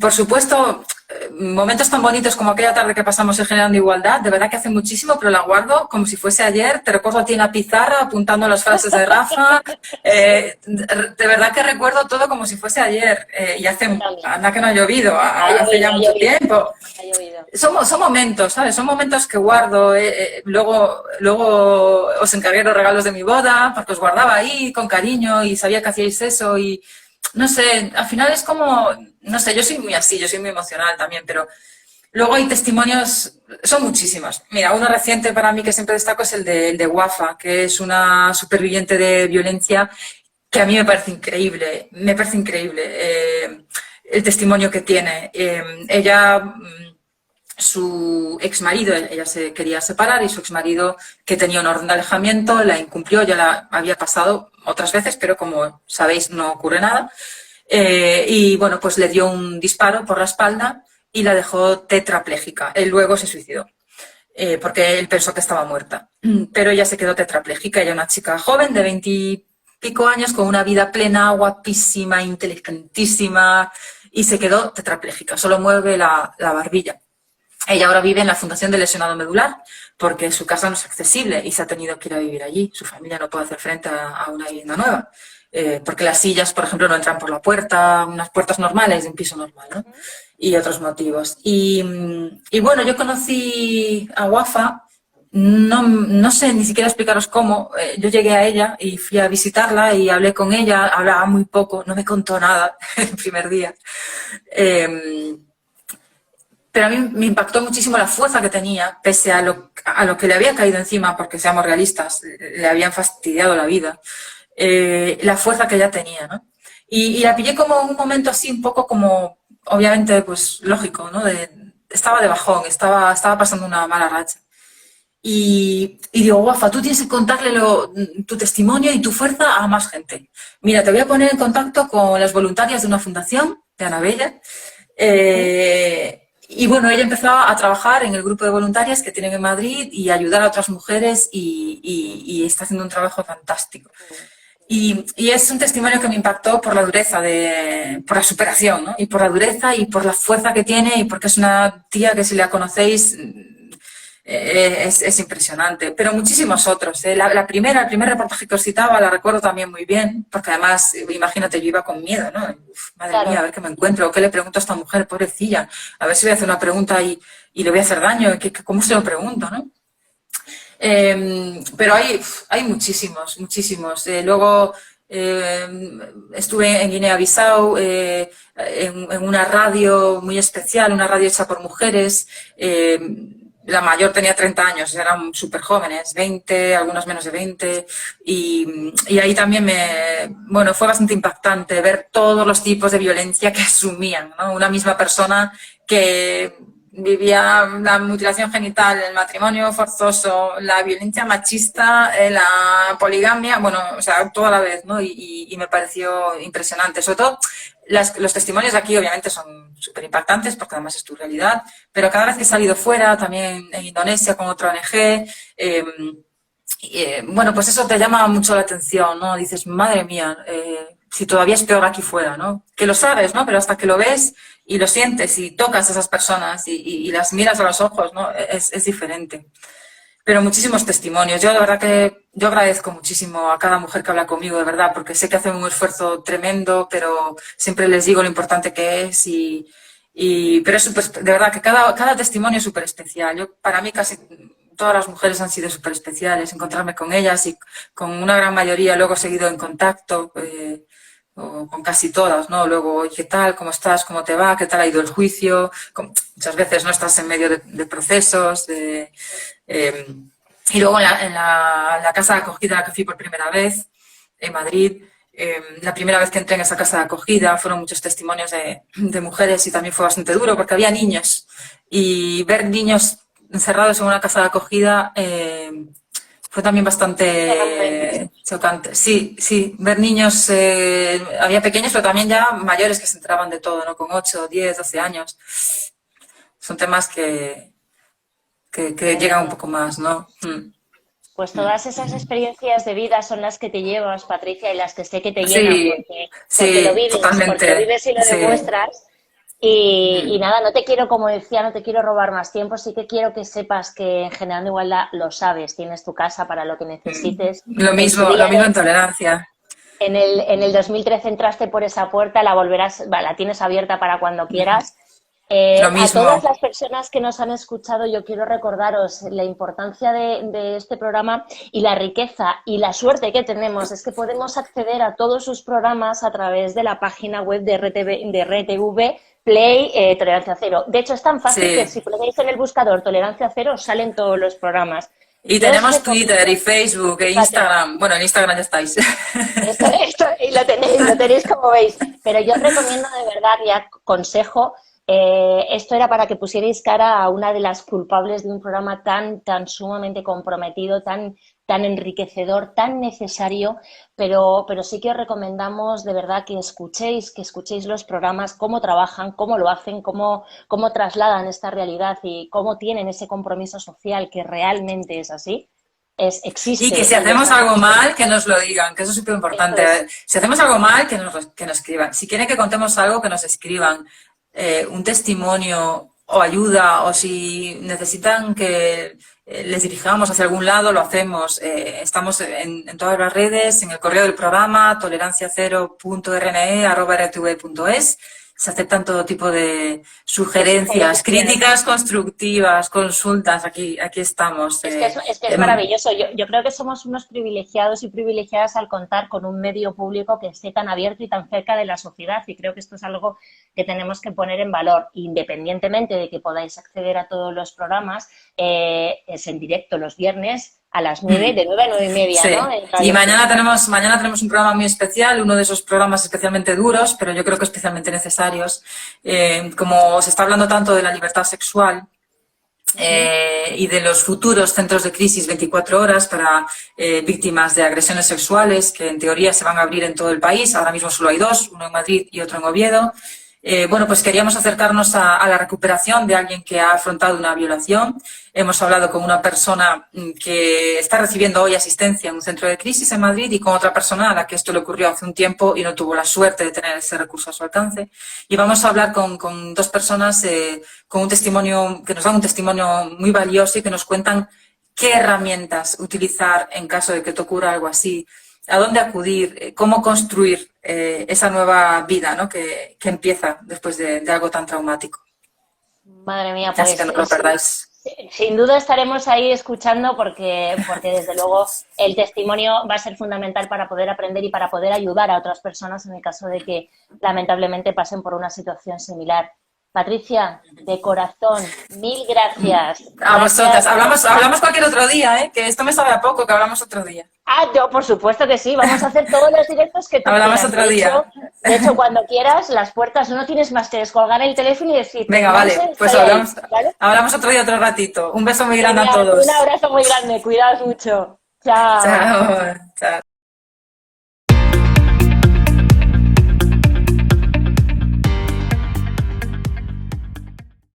Speaker 2: Por supuesto, momentos tan bonitos como aquella tarde que pasamos en Generando Igualdad, de verdad que hace muchísimo, pero la guardo como si fuese ayer. Te recuerdo a ti en la pizarra apuntando las frases de Rafa. De verdad que recuerdo todo como si fuese ayer. Y anda que no ha llovido,
Speaker 1: Ha
Speaker 2: hace ya
Speaker 1: llovido, ha
Speaker 2: mucho
Speaker 1: llovido,
Speaker 2: tiempo.
Speaker 1: ha llovido.
Speaker 2: Son momentos, ¿sabes? Son momentos que guardo. Luego os encargué los regalos de mi boda, porque os guardaba ahí con cariño y sabía que hacíais eso y no sé, al final es como, no sé, yo soy muy así, yo soy muy emocional también, pero luego hay testimonios, son muchísimos. Mira, uno reciente para mí que siempre destaco es el de Wafa, que es una superviviente de violencia que a mí me parece increíble el testimonio que tiene. Ella su exmarido, ella se quería separar y su exmarido, que tenía una orden de alejamiento, la incumplió, ya la había pasado otras veces, pero como sabéis no ocurre nada. Y bueno, pues le dio un disparo por la espalda y la dejó tetrapléjica. Él luego se suicidó, porque él pensó que estaba muerta. Pero ella se quedó tetrapléjica, ella una chica joven de 20 y pico años, con una vida plena, guapísima, inteligentísima, y se quedó tetrapléjica, solo mueve la barbilla. Ella ahora vive en la Fundación de Lesionado Medular porque su casa no es accesible y se ha tenido que ir a vivir allí. Su familia no puede hacer frente a una vivienda nueva, porque las sillas, por ejemplo, no entran por la puerta, unas puertas normales de un piso normal, ¿no? Y otros motivos. Y bueno, yo conocí a Wafa, no sé ni siquiera explicaros cómo. Yo llegué a ella y fui a visitarla y hablé con ella, hablaba muy poco, no me contó nada el primer día. Pero a mí me impactó muchísimo la fuerza que tenía, pese a lo que le había caído encima, porque seamos realistas, le habían fastidiado la vida, la fuerza que ella tenía, ¿no? Y la pillé como un momento así, un poco como, obviamente, pues lógico, ¿no? Estaba de bajón, estaba pasando una mala racha. Y digo, Wafa, tú tienes que contarle tu testimonio y tu fuerza a más gente. Mira, te voy a poner en contacto con las voluntarias de una fundación, de Anabella. Y bueno, ella empezó a trabajar en el grupo de voluntarias que tienen en Madrid y ayudar a otras mujeres y está haciendo un trabajo fantástico. Y es un testimonio que me impactó por la dureza, por la superación, ¿no? Y por la dureza y por la fuerza que tiene y porque es una tía que si la conocéis es impresionante. Pero muchísimos otros. El primer reportaje que os citaba la recuerdo también muy bien, porque además, imagínate, yo iba con miedo, ¿no? Uf, madre mía, a ver qué me encuentro, qué le pregunto a esta mujer, pobrecilla, a ver si voy a hacer una pregunta y le voy a hacer daño, ¿cómo se lo pregunto, no? Pero hay muchísimos. Luego estuve en Guinea-Bissau en una radio muy especial, una radio hecha por mujeres. La mayor tenía 30 años, eran súper jóvenes, 20, algunas menos de 20. Y ahí también fue bastante impactante ver todos los tipos de violencia que asumían, ¿no? Una misma persona que vivía la mutilación genital, el matrimonio forzoso, la violencia machista, la poligamia, o sea, toda la vez, ¿no? Y me pareció impresionante. Sobre todo, los testimonios de aquí obviamente son súper impactantes porque además es tu realidad, pero cada vez que he salido fuera, también en Indonesia con otra ONG, pues eso te llama mucho la atención, ¿no? Dices, madre mía, si todavía es peor aquí fuera, ¿no? Que lo sabes, ¿no? Pero hasta que lo ves y lo sientes y tocas a esas personas y las miras a los ojos, ¿no? Es diferente. Pero muchísimos testimonios. Yo, de verdad que yo agradezco muchísimo a cada mujer que habla conmigo, de verdad, porque sé que hacen un esfuerzo tremendo, pero siempre les digo lo importante que es pero es de verdad que cada testimonio es súper especial. Para mí casi todas las mujeres han sido súper especiales, encontrarme con ellas y con una gran mayoría luego he seguido en contacto, o con casi todas, ¿no? Luego, ¿qué tal? ¿Cómo estás? ¿Cómo te va? ¿Qué tal ha ido el juicio? Muchas veces no estás en medio de procesos, y luego en la casa de acogida a la que fui por primera vez, en Madrid, la primera vez que entré en esa casa de acogida fueron muchos testimonios de mujeres y también fue bastante duro porque había niños y ver niños encerrados en una casa de acogida fue también bastante chocante. Sí, ver niños, había pequeños pero también ya mayores que se enteraban de todo, ¿no? Con 8, 10, 12 años. Son temas que llegan un poco más, ¿no?
Speaker 1: Pues todas esas experiencias de vida son las que te llevas, Patricia, y las que sé que te llenan, porque lo vives,
Speaker 2: totalmente.
Speaker 1: porque lo vives y lo demuestras. Y nada, no te quiero, como decía, no te quiero robar más tiempo, sí que quiero que sepas que en Generando Igualdad lo sabes, tienes tu casa para lo que necesites.
Speaker 2: Lo mismo en Tolerancia.
Speaker 1: En el 2013 entraste por esa puerta, la tienes abierta para cuando quieras. A todas las personas que nos han escuchado, yo quiero recordaros la importancia de este programa y la riqueza y la suerte que tenemos es que podemos acceder a todos sus programas a través de la página web de RTV Play Tolerancia Cero. De hecho, es tan fácil que si ponéis en el buscador Tolerancia Cero os salen todos los programas.
Speaker 2: Y tenemos Twitter y Facebook e Instagram. Bueno, en Instagram ya estáis.
Speaker 1: Esto, y lo tenéis como veis. Pero yo os recomiendo de verdad y aconsejo Esto era para que pusierais cara a una de las culpables de un programa tan sumamente comprometido, tan enriquecedor, tan necesario, pero sí que os recomendamos de verdad que escuchéis los programas, cómo trabajan, cómo lo hacen, cómo trasladan esta realidad y cómo tienen ese compromiso social que realmente es así.
Speaker 2: Y
Speaker 1: Existe
Speaker 2: que si
Speaker 1: el
Speaker 2: hacemos algo
Speaker 1: desarrollo.
Speaker 2: mal, que nos lo digan, que eso es súper
Speaker 1: Eso
Speaker 2: importante.
Speaker 1: es.
Speaker 2: Si hacemos algo mal, que nos escriban. Si quieren que contemos algo, que nos escriban. Un testimonio o ayuda, o si necesitan que les dirijamos hacia algún lado, lo hacemos. Estamos en todas las redes, en el correo del programa, toleranciacero.rne@rtv.es. Se aceptan todo tipo de sugerencias, críticas constructivas, consultas. Aquí estamos.
Speaker 1: Es maravilloso. Yo creo que somos unos privilegiados y privilegiadas al contar con un medio público que esté tan abierto y tan cerca de la sociedad, y creo que esto es algo que tenemos que poner en valor, independientemente de que podáis acceder a todos los programas. Es en directo los viernes a las 9, de 9 a 9 y media,
Speaker 2: sí.
Speaker 1: ¿no?
Speaker 2: Y mañana tenemos un programa muy especial, uno de esos programas especialmente duros, pero yo creo que especialmente necesarios. Como se está hablando tanto de la libertad sexual y de los futuros centros de crisis 24 horas para víctimas de agresiones sexuales, que en teoría se van a abrir en todo el país. Ahora mismo solo hay dos, uno en Madrid y otro en Oviedo. Bueno, pues queríamos acercarnos a la recuperación de alguien que ha afrontado una violación. Hemos hablado con una persona que está recibiendo hoy asistencia en un centro de crisis en Madrid, y con otra persona a la que esto le ocurrió hace un tiempo y no tuvo la suerte de tener ese recurso a su alcance. Y vamos a hablar con dos personas con un testimonio, que nos dan un testimonio muy valioso y que nos cuentan qué herramientas utilizar en caso de que te ocurra algo así, a dónde acudir, cómo construir esa nueva vida, ¿no? que empieza después de algo tan traumático.
Speaker 1: Madre mía, pues
Speaker 2: así que no lo perdáis.
Speaker 1: Sin duda estaremos ahí escuchando porque desde luego el testimonio va a ser fundamental para poder aprender y para poder ayudar a otras personas en el caso de que lamentablemente pasen por una situación similar. Patricia, de corazón, mil gracias.
Speaker 2: A vosotras. Hablamos cualquier otro día, que esto me sabe a poco, que hablamos otro día.
Speaker 1: Yo, por supuesto que sí, vamos a hacer todos los directos que tú
Speaker 2: hablamos
Speaker 1: quieras.
Speaker 2: Otro día.
Speaker 1: De hecho, cuando quieras, las puertas, no tienes más que descolgar el teléfono y decir...
Speaker 2: Venga, vale, pues hablamos otro día, otro ratito. Un beso muy grande a todos.
Speaker 1: Un abrazo muy grande, cuidaos mucho. Chao.
Speaker 2: Chao. Chao.